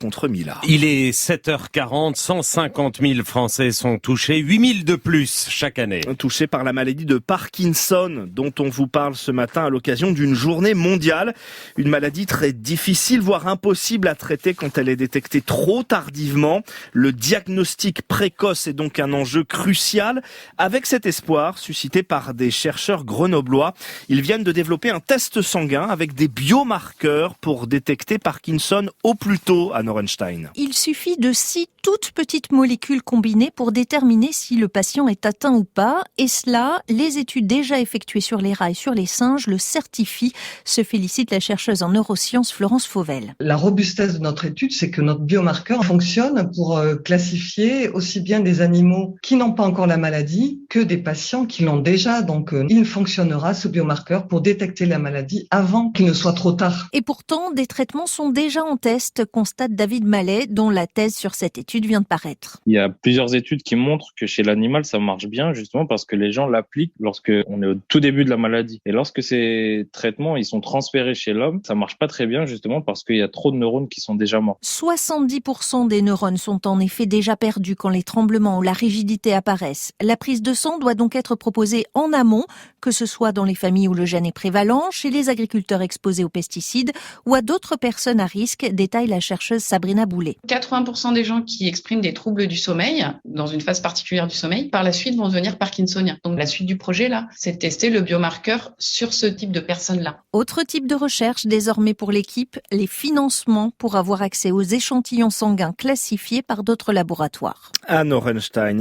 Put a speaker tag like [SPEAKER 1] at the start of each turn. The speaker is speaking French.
[SPEAKER 1] contre Mila.
[SPEAKER 2] Il est 7h40, 150 000 Français sont touchés, 8 000 de plus chaque année.
[SPEAKER 1] Touchés par la maladie de Parkinson, dont on vous parle ce matin à l'occasion d'une journée mondiale. Une maladie très difficile, voire impossible à traiter quand elle est détectée trop tardivement. Le diagnostic précoce est donc un enjeu crucial. Avec cet espoir suscité par des chercheurs grenoblois, ils viennent de développer un test sanguin avec des biomarqueurs pour détecter Parkinson au plus tôt à Norenstein.
[SPEAKER 3] Il suffit de 6 toutes petites molécules combinées pour déterminer si le patient est atteint ou pas. Et cela, les études déjà effectuées sur les rats et sur les singes le certifient, se félicite la chercheuse en neurosciences Florence Fauvel.
[SPEAKER 4] La robustesse de notre étude, c'est que notre biomarqueur fonctionne pour classifier aussi bien des animaux qui n'ont pas encore la maladie que des patients qui l'ont déjà. Donc, il fonctionnera, ce biomarqueur, pour détecter la maladie avant qu'il ne soit trop tard.
[SPEAKER 3] Et pourtant, des traitements sont déjà en test, constate David Mallet, dont la thèse sur cette étude vient de paraître.
[SPEAKER 5] Il y a plusieurs études qui montrent que chez l'animal, ça marche bien, justement parce que les gens l'appliquent lorsqu'on est au tout début de la maladie. Et lorsque ces traitements, ils sont transférés chez l'homme, ça marche pas très bien, justement parce qu'il y a trop de neurones qui sont déjà morts.
[SPEAKER 3] 70% des neurones sont en effet déjà perdus quand les tremblements ou la rigidité apparaissent. La prise de sang doit donc être proposée en amont, que ce soit dans les familles où le gène est prévalent, chez les agriculteurs exposés aux pesticides ou à d'autres personnes à risque, détaille la chercheuse Sabrina Boulet.
[SPEAKER 6] 80% des gens qui expriment des troubles du sommeil, dans une phase particulière du sommeil, par la suite vont devenir parkinsoniens. Donc la suite du projet, là, c'est de tester le biomarqueur sur ce type de personnes-là.
[SPEAKER 3] Autre type de recherche désormais pour l'équipe, les financements pour avoir accès aux échantillons sanguins classifiés par d'autres laboratoires.
[SPEAKER 1] À Norenstein.